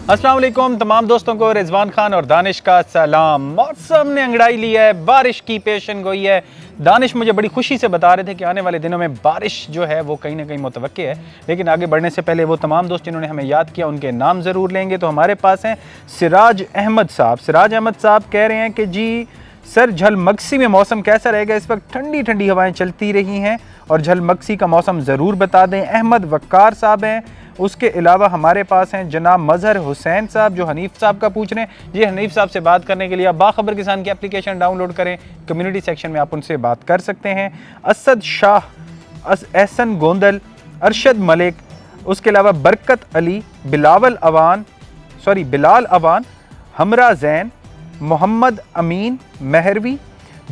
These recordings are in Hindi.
अस्सलाम वालेकुम तमाम दोस्तों को रिजवान खान और दानिश का सलाम। मौसम ने अंगड़ाई ली है, बारिश की पेशन गोई है। दानिश मुझे बड़ी खुशी से बता रहे थे कि आने वाले दिनों में बारिश जो है वो कहीं ना कहीं मुतवक्के है। लेकिन आगे बढ़ने से पहले वो तमाम दोस्त जिन्होंने हमें याद किया उनके नाम ज़रूर लेंगे। तो हमारे पास हैं सिराज अहमद साहब। सिराज अहमद साहब कह रहे हैं कि जी सर, झलमक्सी में मौसम कैसा रहेगा? इस वक्त ठंडी ठंडी हवाएं चलती रही हैं और झलमक्सी का मौसम ज़रूर बता दें। अहमद वक्कार साहब हैं। उसके अलावा हमारे पास हैं जनाब मजहर हुसैन साहब जो हनीफ साहब का पूछ रहे हैं। जी, हनीफ साहब से बात करने के लिए आप बाखबर किसान की एप्लीकेशन डाउनलोड करें, कम्युनिटी सेक्शन में आप उनसे बात कर सकते हैं। असद शाह, एहसन गोंदल, अरशद मलिक, उसके अलावा बरकत अली, बिलाल अवान, हमरा जैन, मोहम्मद अमीन मेहरवी।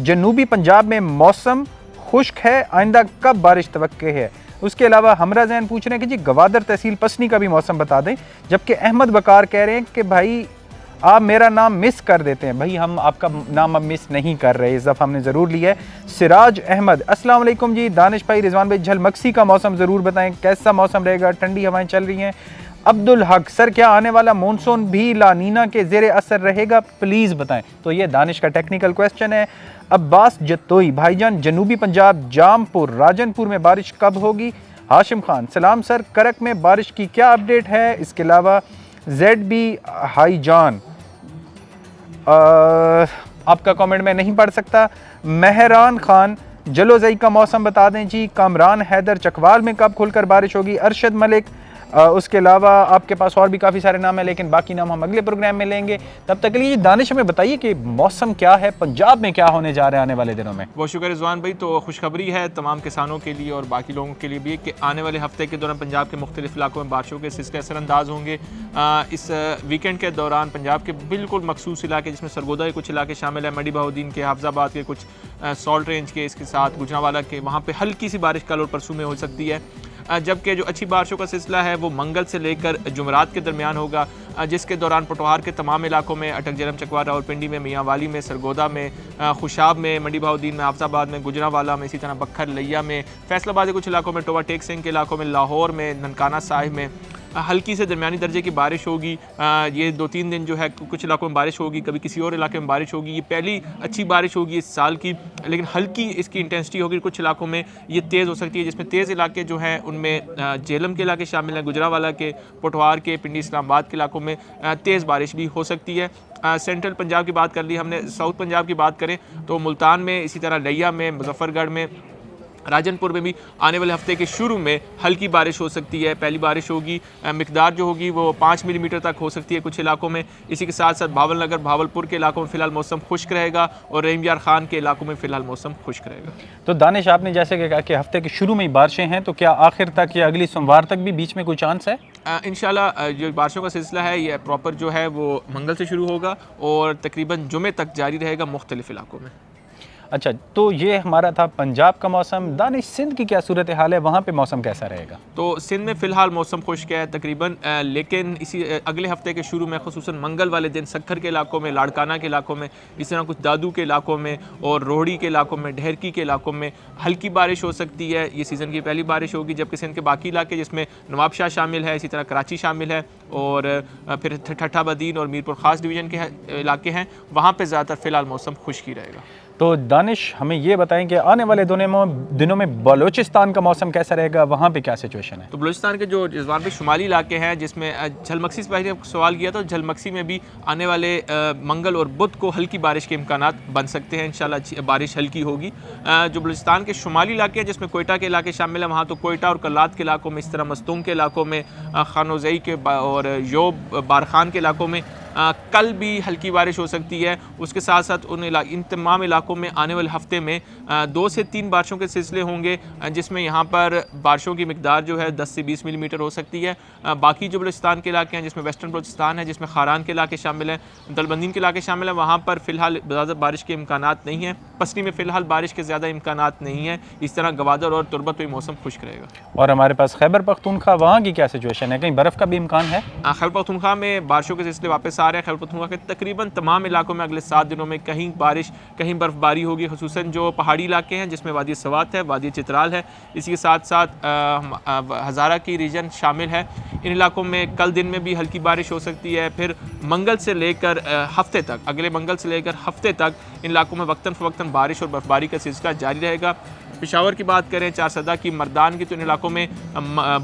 जनूबी पंजाब में मौसम खुश्क है, आइंदा कब बारिश तवक्के है? उसके अलावा हमरा जैन पूछ रहे हैं कि जी गवादर तहसील पसनी का भी मौसम बता दें। जबकि अहमद वकार कह रहे हैं कि भाई आप मेरा नाम मिस कर देते हैं। भाई हम आपका नाम अब मिस नहीं कर रहे, इस दफ़ा हमने ज़रूर लिया है। सिराज अहमद, अस्सलाम वालेकुम जी, दानिश भाई, रिजवान भाई, झलमक्सी का मौसम ज़रूर बताएं, कैसा मौसम रहेगा? ठंडी हवाएं चल रही हैं। अब्दुल हक, सर क्या आने वाला मानसून भी लानीना के ज़ेरे असर रहेगा? प्लीज़ बताएं। तो ये दानिश का टेक्निकल क्वेश्चन है। अब्बास जतोई, भाईजान जनूबी पंजाब जामपुर राजनपुर में बारिश कब होगी? हाशिम खान, सलाम सर, करक में बारिश की क्या अपडेट है? इसके अलावा ZB हाईजान, आपका कमेंट मैं नहीं पढ़ सकता। मेहरान खान, जलोज़ई का मौसम बता दें जी। कामरान हैदर, चकवाल में कब खुलकर बारिश होगी? अरशद मलिक, उसके अलावा आपके पास और भी काफ़ी सारे नाम हैं, लेकिन बाकी नाम हम अगले प्रोग्राम में लेंगे। तब तक के लिए दानिश हमें बताइए कि मौसम क्या है, पंजाब में क्या होने जा रहा है आने वाले दिनों में? बहुत शुक्र रिजवान भाई। तो खुशखबरी है तमाम किसानों के लिए और बाकी लोगों के लिए भी कि आने वाले हफ्ते के दौरान पंजाब के मुख्तलिफ इलाकों में बारिशों के सिलसिले असरअंदाज होंगे। इस वीकेंड के दौरान पंजाब के बिल्कुल मखसूस इलाके जिसमें सरगोदा के कुछ इलाके शामिल है, मंडी बहाउद्दीन के, हाफजाबाद के, कुछ सॉल्ट रेंज के, इसके साथ गुजरांवाला के, वहाँ पर हल्की सी बारिश कल और परसों में हो सकती है। जबकि जो अच्छी बारिशों का सिलसिला है वो मंगल से लेकर जुमरात के दरमियान होगा, जिसके दौरान पटवार के तमाम इलाकों में, अटक जरम, चकवार, रावलपिंडी में, मियांवाली में, सरगोदा में, खुशाब में, मंडी बहाउद्दीन में, हाफजाबाद में, गुजरांवाला में, इसी तरह बखर, लिया में, फैसलाबाद के कुछ इलाकों में, टोबा टेक सिंह के इलाकों में, लाहौर में, ननकाना साहिब में हल्की से दरमियानी दर्जे की बारिश होगी। ये 2-3 दिन जो है कुछ इलाकों में बारिश होगी, कभी किसी और इलाके में बारिश होगी। ये पहली अच्छी बारिश होगी इस साल की, लेकिन हल्की इसकी इंटेंसिटी होगी। कुछ इलाकों में ये तेज़ हो सकती है, जिसमें तेज़ इलाके जो हैं उनमें जेलम के इलाके शामिल हैं, गुजरांवाला के, पटवार के, पिंडी इस्लामाबाद के इलाकों में तेज़ बारिश भी हो सकती है। सेंट्रल पंजाब की बात कर ली हमने। साउथ पंजाब की बात करें तो मुल्तान में, इसी तरह लिया में, मुजफ्फरगढ़ में, राजनपुर में भी आने वाले हफ्ते के शुरू में हल्की बारिश हो सकती है। पहली बारिश होगी, मिकदार जो होगी वो 5 मिलीमीटर तक हो सकती है कुछ इलाकों में। इसी के साथ साथ भावलनगर, भावलपुर के इलाकों में फ़िलहाल मौसम खुश्क रहेगा और रहीम यार खान के इलाकों में फ़िलहाल मौसम खुश्क रहेगा। तो दानिश, आपने जैसे कि कहा कि हफ्ते के शुरू में ही बारिशें हैं, तो क्या आखिर तक या अगली सोमवार तक भी बीच में कोई चांस है? इंशाल्लाह जो बारिशों का सिलसिला है ये प्रॉपर जो है वो मंगल से शुरू होगा और तकरीबन जुमे तक जारी रहेगा मुख्तलिफ इलाकों में। अच्छा, तो ये हमारा था पंजाब का मौसम। दानिश, सिंध की क्या सूरत हाल है, वहाँ पे मौसम कैसा रहेगा? तो सिंध में फ़िलहाल मौसम खुश्क है तकरीबन, लेकिन इसी अगले हफ्ते के शुरू में खुसूसन मंगल वाले दिन सक्खर के इलाकों में, लाड़काना के इलाकों में, इस तरह कुछ दादू के इलाकों में और रोहड़ी के इलाकों में, ढेरकी के इलाकों में हल्की बारिश हो सकती है। ये सीज़न की पहली बारिश होगी। जबकि सिंध के बाकी इलाके जिसमें नवाबशाह शामिल है, इसी तरह कराची शामिल है और फिर ठट्ठा बदीन और मीरपुर ख़ास डिवीज़न के इलाके हैं, वहाँ पर ज़्यादातर फ़िलहाल मौसम खुश्क ही रहेगा। तो दानिश, हमें ये बताएं कि आने वाले दिनों में बलूचिस्तान का मौसम कैसा रहेगा, वहाँ पे क्या सिचुएशन है? तो बलूचिस्तान के जो रिजवान पे शुमाली इलाके हैं, जिसमें झलमक्सी से पहले सवाल किया तो झलमक्सी में भी आने वाले मंगल और बुध को हल्की बारिश के इम्कानात बन सकते हैं। इंशाल्लाह बारिश हल्की होगी। जो बलूचिस्तान के शुमाली इलाके हैं जिसमें कोयटा के इलाके शामिल हैं, वहाँ तो कोयटा और कल्लात के इलाकों में, इस तरह मस्तूम के इलाकों में, खानोज़ई के और योब बारखान के इलाकों में कल भी हल्की बारिश हो सकती है। उसके साथ साथ इन तमाम इलाकों में आने वाले हफ्ते में 2 से 3 बारिशों के सिलसिले होंगे, जिसमें यहाँ पर बारिशों की मिकदार जो है 10 से 20 मिलीमीटर हो सकती है। बाकी जो बलूचिस्तान के इलाके हैं जिसमें वेस्टर्न बलूचिस्तान है, जिसमें खारान के इलाके शामिल हैं, दलबंदीन के इलाके शामिल हैं, वहाँ पर फ़िलहाल ज़्यादा बारिश के इम्कानात नहीं हैं। पसनी में फ़िलहाल बारिश के ज़्यादा इम्कानात नहीं हैं। इस तरह गवादर और तुरबत में मौसम खुश्क रहेगा। और हमारे पास खैबर पख्तूनख्वा, वहाँ की क्या सिचुएशन है? कहीं बर्फ़ का भी इम्कान है? खैबर पख्तूनख्वा में बारिशों के सिलसिले वापस आ रहा है खैबर पख्तूनख्वा के तकरीबन तमाम इलाकों में अगले 7 दिनों में कहीं बारिश कहीं बर्फ़बारी होगी, खुसूसन जो पहाड़ी इलाके हैं जिसमें वादी सवात है, वादी चित्राल है, इसी के साथ साथ हज़ारा की रीजन शामिल है। इन इलाकों में कल दिन में भी हल्की बारिश हो सकती है। फिर मंगल से लेकर हफ्ते तक, अगले मंगल से लेकर हफ्ते तक इन इलाकों में वक्तन फ़वक्तन बारिश और बर्फ़बारी का सिलसिला जारी रहेगा। पेशावर की बात करें, चारसदा की, मर्दान की, तो इन इलाकों में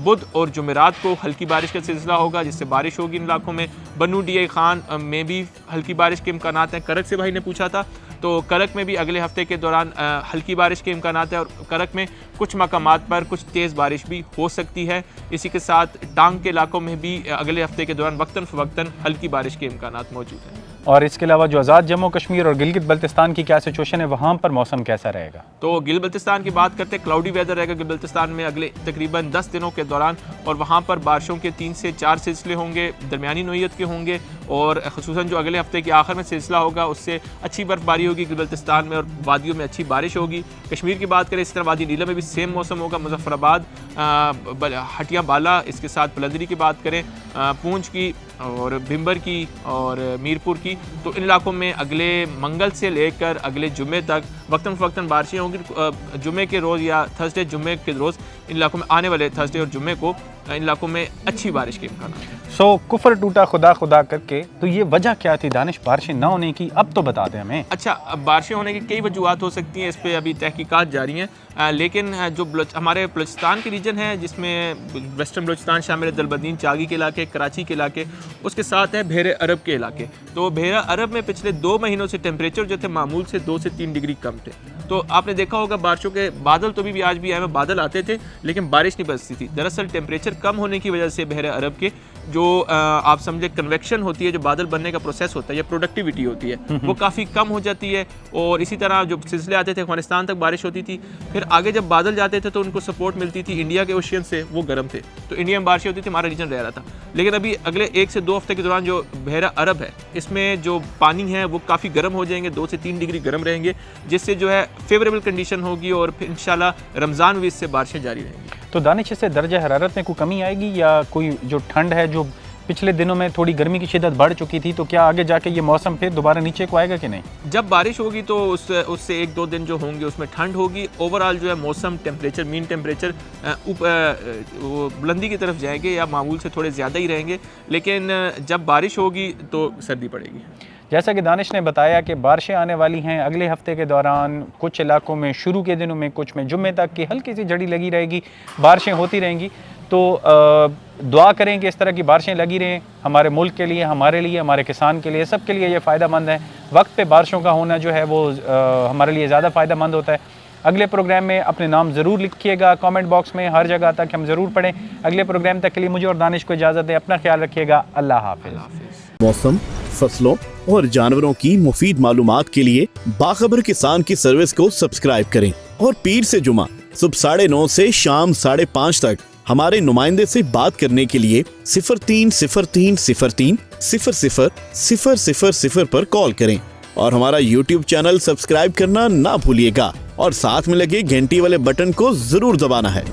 बुध और जुमेरात को हल्की बारिश का सिलसिला होगा जिससे बारिश होगी इन इलाकों में। बन्नू DI खान में भी हल्की बारिश के इम्कानात हैं। करक से भाई ने पूछा था, तो करक में भी अगले हफ्ते के दौरान हल्की बारिश के इम्कानात है और करक में कुछ मकामात पर कुछ तेज़ बारिश भी हो सकती है। इसी के साथ डांग के इलाकों में भी अगले हफ्ते के दौरान वक्तन फ़वक्तन हल्की बारिश के इम्कानात मौजूद हैं। और इसके अलावा जो आज़ाद जम्मू कश्मीर और गिलगित बल्तिस्तान की क्या सिचुएशन है, वहाँ पर मौसम कैसा रहेगा? तो गिल बल्तिस्तान की बात करते हैं, क्लाउडी वेदर रहेगा गिल बल्तिस्तान में अगले तकरीबन 10 दिनों के दौरान, और वहाँ पर बारिशों के 3 से 4 सिलसिले होंगे, दरमियानी नोयत के होंगे, और खुसूसन जो अगले हफ्ते के आखिर में सिलसिला होगा उससे अच्छी बर्फबारी होगी गिल बल्तिस्तान में और वादियों में अच्छी बारिश होगी। कश्मीर की बात करें, इस तरह वादी नीला में भी सेम मौसम होगा, मुजफ्फराबाद, हटिया बाला, इसके साथ बुलंदरी की बात करें, पूंछ की और भिम्बर की और मीरपुर की, तो इन इलाकों में अगले मंगल से लेकर अगले जुमे तक वक्तन फ़वक्तन बारिशें होंगी। जुमे के रोज़ या थर्सडे जुमे के रोज़ इन इलाकों में, आने वाले थर्सडे और जुमे को इन इलाकों में अच्छी बारिश के इम्कान हैं। सो कुफर टूटा खुदा खुदा करके, तो ये वजह क्या थी दानिश बारिशें ना होने की? अब तो बता दें हमें। अच्छा, बारिशें होने की कई वजूहत हो सकती हैं, इस पर अभी तहकीकात जारी हैं, लेकिन जो हमारे बलूचिस्तान के रीजन है जिसमें वेस्टर्न बलूचिस्तान शामिल है, दलबदीन चागी के इलाके, कराची के इलाके, उसके साथ है बहरे अरब के इलाके। तो बहरे अरब में पिछले 2 महीनों से टेम्परेचर जो थे मामूल से 2 से 3 डिग्री कम थे। तो आपने देखा होगा बारिशों के बादल तो भी आज भी आए, बादल आते थे लेकिन बारिश नहीं बरसती थी। दरअसल टेम्परेचर कम होने की वजह से बहरे अरब के जो आप समझे कन्वेक्शन होती है, जो बादल बनने का प्रोसेस होता है या प्रोडक्टिविटी होती है, वो काफ़ी कम हो जाती है। और इसी तरह जो सिलसिले आते थे, अफगानिस्तान तक बारिश होती थी, फिर आगे जब बादल जाते थे तो उनको सपोर्ट मिलती थी इंडिया के ओशियन से, वो गर्म थे, तो इंडिया में बारिशें होती थी, हमारा रीजन रह रहा था। लेकिन अभी अगले 1 से 2 हफ्ते के दौरान जो बहरा अरब है, इसमें जो पानी है वो काफ़ी गर्म हो जाएंगे, 2 से 3 डिग्री गर्म रहेंगे, जिससे जो है फेवरेबल कंडीशन होगी और फिर इंशाल्लाह रमज़ान भी इससे बारिशें जारी रहेंगी। तो दानिश, इससे दर्जा हरारत में कोई कमी आएगी या कोई जो ठंड है, जो पिछले दिनों में थोड़ी गर्मी की शिद्दत बढ़ चुकी थी, तो क्या आगे जाके ये मौसम फिर दोबारा नीचे को आएगा कि नहीं? जब बारिश होगी तो उससे 1-2 दिन जो होंगे उसमें ठंड होगी। ओवरऑल जो है मौसम, टेम्परेचर, मीन टेम्परेचर बुलंदी की तरफ जाएंगे या मामूल से थोड़े ज़्यादा ही रहेंगे, लेकिन जब बारिश होगी तो सर्दी पड़ेगी। जैसा कि दानिश ने बताया कि बारिशें आने वाली हैं अगले हफ्ते के दौरान, कुछ इलाकों में शुरू के दिनों में, कुछ में जुम्मे तक की हल्की सी झड़ी लगी रहेगी, बारिशें होती रहेंगी। तो दुआ करें कि इस तरह की बारिशें लगी रहें हमारे मुल्क के लिए, हमारे लिए, हमारे किसान के लिए, सब के लिए ये फ़ायदेमंद है। वक्त पे बारिशों का होना जो है वो हमारे लिए ज़्यादा फ़ायदेमंद होता है। अगले प्रोग्राम में अपने नाम ज़रूर लिखिएगा कमेंट बॉक्स में, हर जगह तक हम ज़रूर पढ़ें। अगले प्रोग्राम तक के लिए मुझे और दानिश को इजाज़त दें। अपना ख्याल रखिएगा। अल्लाह हाफ़िज़। मौसम, फसलों और जानवरों की मुफीद मालूमात के लिए बाखबर किसान की सर्विस को सब्सक्राइब करें और पीर से जुमा सुबह 9:30 से शाम 5:30 तक हमारे नुमाइंदे से बात करने के लिए 0303030000 पर कॉल करें और हमारा YouTube चैनल सब्सक्राइब करना ना भूलिएगा और साथ में लगे घंटी वाले बटन को जरूर दबाना है।